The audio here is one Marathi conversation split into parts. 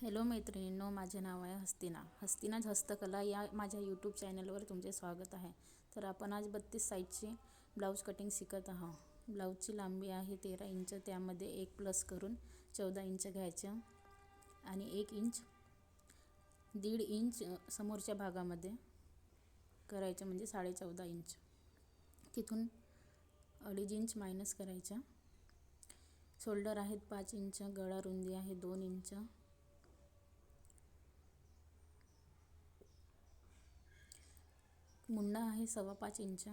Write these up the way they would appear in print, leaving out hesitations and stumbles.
हॅलो मैत्रिणींनो, माझे नाव आहे हस्तिनाज हस्तकला या माझ्या यूट्यूब चॅनलवर तुमचे स्वागत आहे. तर आपण आज 32 साईजची ब्लाऊज कटिंग शिकत आहोत. ब्लाऊजची लांबी आहे 13 इंच, त्यामध्ये 1 प्लस करून 14 इंच घ्यायचं आणि 1 इंच 1.5 इंच समोरच्या भागामध्ये करायचं, म्हणजे 14.5 इंच. तिथून 2.5 इंच मायनस करायचा. शोल्डर आहेत 5 इंच, गळा रुंदी आहे 2 इंच, मुंडा आहे 5.25 इंच,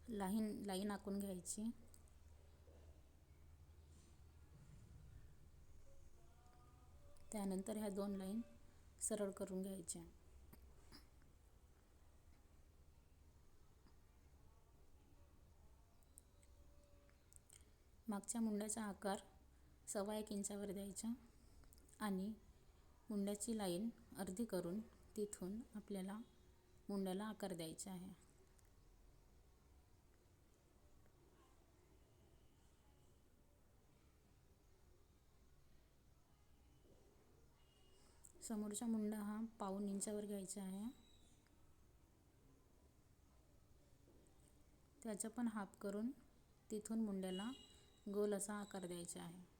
लाईन आखून घ्यायची. त्यानंतर ह्या 2 लाईन सरळ करून घ्यायच्या. मागच्या मुंड्याचा आकार 1.25 इंचावर द्यायचा आणि मुंड्याची लाईन अर्धी करून तिथून आपल्याला मुंड्याला आकार द्यायचा आहे. समोरचा मुंडा हा 1.25 इंचावर घ्यायचा आहे. त्याचा पण हाफ करून तिथून मुंड्याला गोल असा आकार द्यायचा आहे.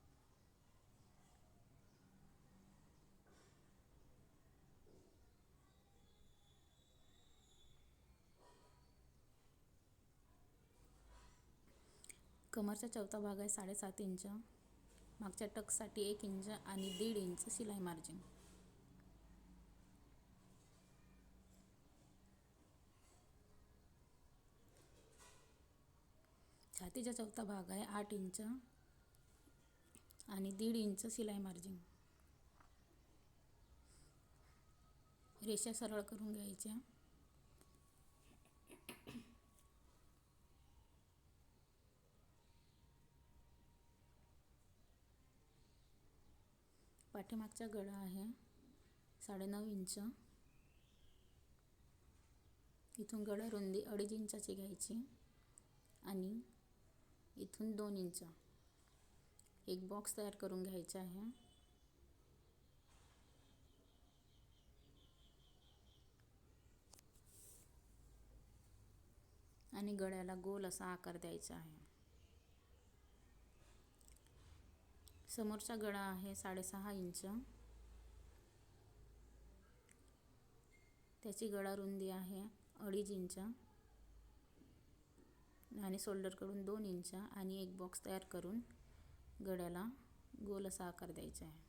कमरचा चौथा भाग आहे 7.5 इंच. मागच्या टक्ससाठी 1 इंच आणि 1.5 इंच शिलाई मार्जिन. छातीचा चौथा भाग आहे 8 इंच आणि 1.5 इंच शिलाई मार्जिन. रेषा सरळ करून घ्यायच्या. पाठीमागचा गळा आहे 9.5 इंच. इथून गळा रुंदी 2.5 इंचाची घ्यायची आणि इथून 2 इंच एक बॉक्स तयार करून घ्यायचा आहे. आणि गळ्याला गोल असा आकार द्यायचा आहे. समोरचा गळा आहे 6.5 इंच. त्याची गळा रुंदी आहे 2.5 इंच आणि शोल्डरकडून 2 इंच आणि एक बॉक्स तयार करून गळ्याला गोल असा आकार द्यायचा आहे.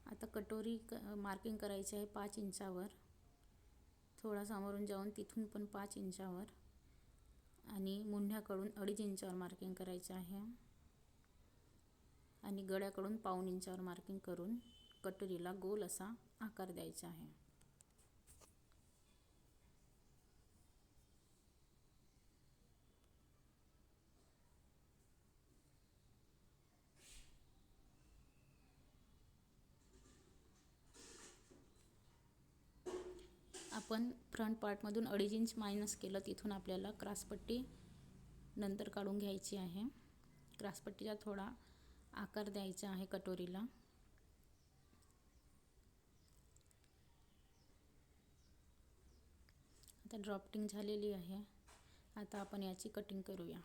आता कटोरी मार्किंग करायची आहे 5 इंचावर. थोडा समोरून जाऊन तिथून पण 5 इंचावर आणि मुंढ्याकडून 2.5 इंचावर मार्किंग करायचे आहे आणि गळ्याकडून 1.25 इंचावर मार्किंग करून कटोरीला गोल असा आकार द्यायचा आहे. आपण फ्रंट पार्टमधून 2.5 इंच मायनस केलं, तिथून आपल्याला क्रॉसपट्टी नंतर काढून घ्यायची आहे. क्रॉसपट्टीचा थोडा आकार द्यायचा आहे कटोरीला. आता ड्रॉफ्टिंग झालेली आहे. आता आपण याची कटिंग करूया.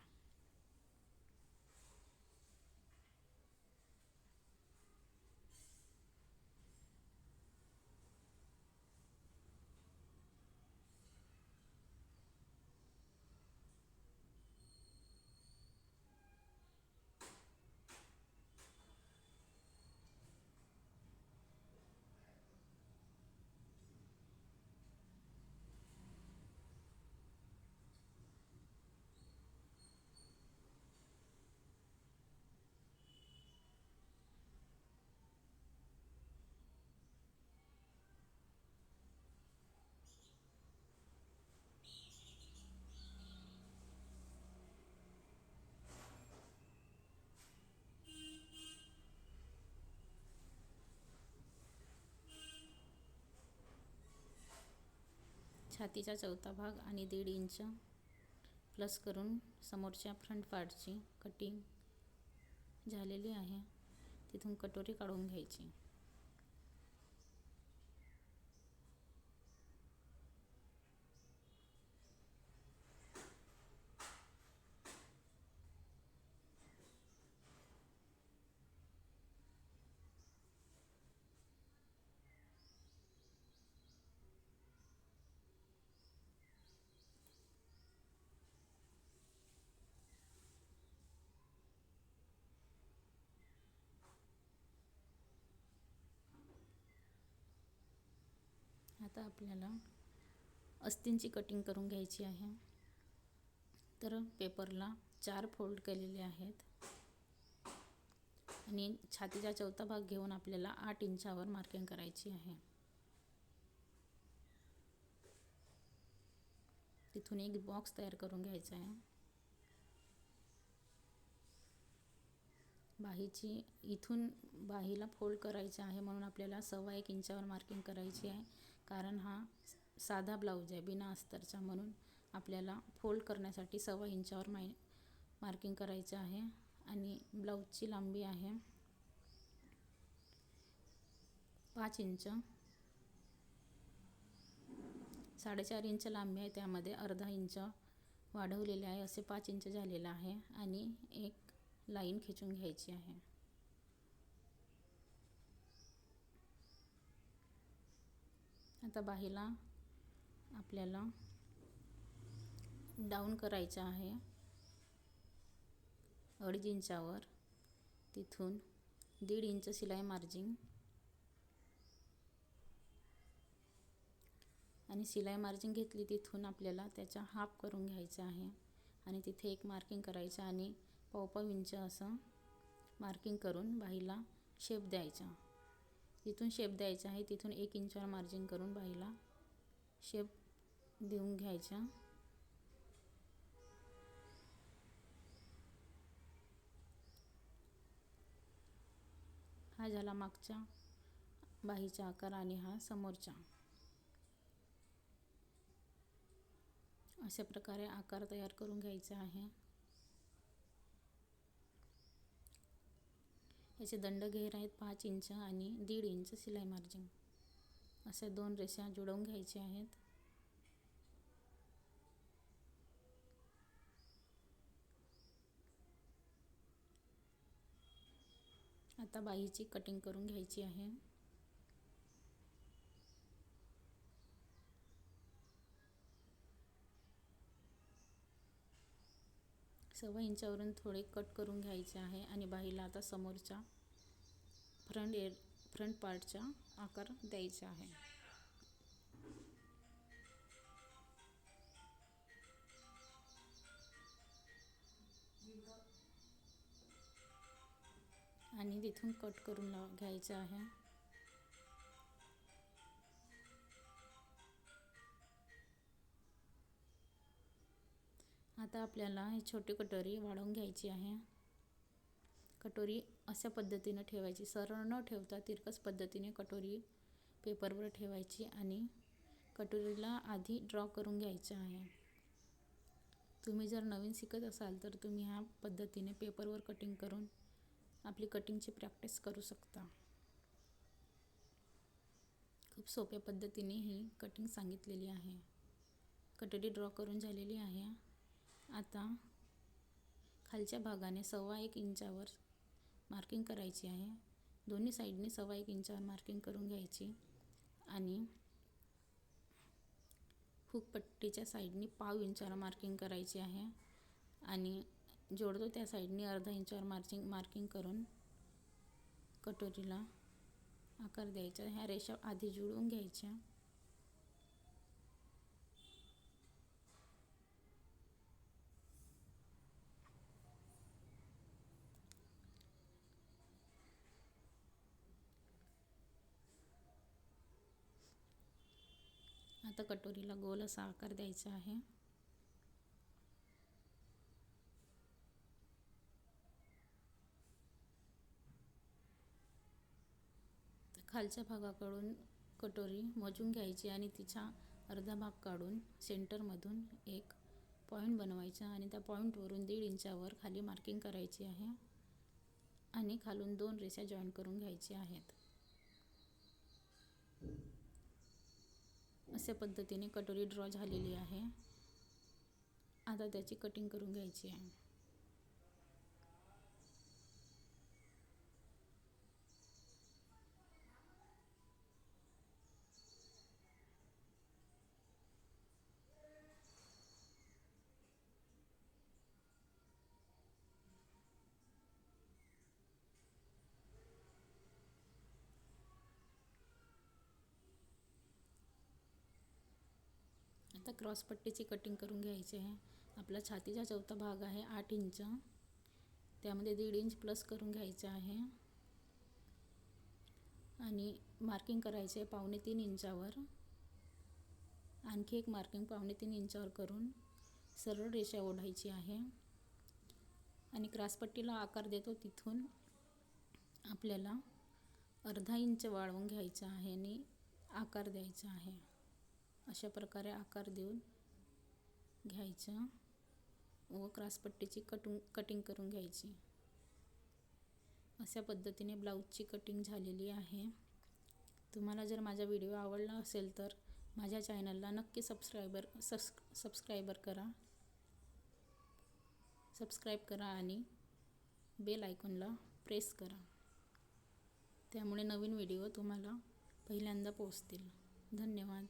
छातीचा चौथा भाग आणि 1.5 इंच प्लस करून समोरच्या फ्रंट पार्टची कटिंग झालेली आहे. तिथून कटोरी काढून घ्यायची. आता आपल्याला अस्तींची कटिंग करून घ्यायची आहे. तर पेपरला 4 फोल्ड केलेले आहेत आणि छातीचा चौथा भाग घेऊन आपल्याला 8 इंचावर मार्किंग करायची आहे. तिथून एक बॉक्स तयार करून घ्यायचा आहे. इथून बाहीला फोल्ड करायचं आहे, म्हणून आपल्याला 1.25 इंचावर मार्किंग करायची आहे. कारण हा साधा ब्लाऊज आहे बिना अस्तरचा, म्हणून आपल्याला फोल्ड करण्यासाठी 1.25 इंचावर मार्किंग करायचं आहे. आणि ब्लाऊजची लांबी आहे 5 इंच. 4.5 इंच लांबी आहे, त्यामध्ये अर्धा इंच वाढवलेले आहे, असे 5 इंच झालेलं आहे. आणि एक लाईन खिचून घ्यायची आहे. आता बाहीला आपल्याला डाऊन करायचं आहे 2.5 इंचावर. तिथून 1.5 इंच शिलाई मार्जिन आणि शिलाई मार्जिन घेतली, तिथून आपल्याला त्याचा हाफ करून घ्यायचा आहे आणि तिथे एक मार्किंग करायचं आणि 1.25 इंच असं मार्किंग करून बाहीला शेप द्यायचा. जिथून शेप द्यायचा आहे तिथून 1 इंचावर मार्जिन करून बाहीला शेप देऊन घ्यायचा. हा झाला मागच्या बाहीचा आकार आणि हा समोरचा. अशा प्रकारे आकार तयार करून घ्यायचा आहे. याचे दंड घेर आहेत 5 इंच आणि 1.5 इंच शिलाई मार्जिन. अशा 2 रेषा जुळवून घ्यायच्या आहेत. आता बाहीची कटिंग करून घ्यायची आहे. सव्वा इंचावरून थोडे कट करून घ्यायचे आहे आणि बाहीला आता समोरच्या फ्रंट पार्टचा आकार द्यायचा आहे. आणि तिथून कट करून घ्यायचं आहे. आता आपल्याला ही छोटी कटोरी वाढवून घ्यायची आहे. कटोरी अशा पद्धतीने ठेवायची, सरळ न ठेवता तिरकस पद्धतीने कटोरी पेपरवर ठेवायची आणि कटोरीला आधी ड्रॉ करून घ्यायचं आहे. तुम्ही जर नवीन शिकत असाल तर तुम्ही ह्या पद्धतीने पेपरवर कटिंग करून आपली कटिंगची प्रॅक्टिस करू शकता. खूप सोप्या पद्धतीने ही कटिंग सांगितलेली आहे. कटोरी ड्रॉ करून झालेली आहे. आता खालच्या भागाने 1.25 इंचावर मार्किंग करायची आहे. दोन्ही साईडने 1.25 इंचावर मार्किंग करून घ्यायची आणि हुक पट्टीच्या साईडने 1/2 इंचावर मार्किंग करायची आहे आणि जोडतो त्या साईडने अर्धा इंचावर मार्किंग करून कटोरीला आकार द्यायचा. ह्या रेषा आधी जुळवून घ्यायच्या. आता कटोरीला गोल असा आकार द्यायचा आहे. खालच्या भागाकडून कटोरी मोजून घ्यायची आणि तिच्या अर्धा भाग काढून सेंटरमधून एक पॉईंट बनवायचा आणि त्या पॉईंटवरून 1.5 इंचावर खाली मार्किंग करायची आहे आणि खालून 2 रेषा जॉईन करून घ्यायच्या आहेत. अशा पद्धतीने कटोरी ड्रॉ झालेली आहे. आता त्याची कटिंग करून घ्यायची आहे. आता क्रॉसपट्टीची कटिंग करून घ्यायची आहे. आपला छातीचा चौथा भाग आहे 8 इंच, त्यामध्ये 1.5 इंच प्लस करून घ्यायचं आहे आणि मार्किंग करायचे आहे 2.25 इंचावर. आणखी एक मार्किंग 2.25 इंचावर करून सरळ रेषा ओढायची आहे आणि क्रॉसपट्टीला आकार देतो तिथून आपल्याला अर्धा इंच वाढवून घ्यायचा आहे आणि आकार द्यायचा आहे. अशा प्रकारे आकार देऊन घ्यायचं व क्रॉसपट्टीची कटिंग करून घ्यायची. अशा पद्धतीने ब्लाऊजची कटिंग झालेली आहे. तुम्हाला जर माझा व्हिडिओ आवडला असेल तर माझ्या चॅनलला नक्की सबस्क्राईब करा आणि बेल आयकॉनला प्रेस करा. त्यामुळे नवीन व्हिडिओ तुम्हाला पहिल्यांदा पोहोचतील. धन्यवाद.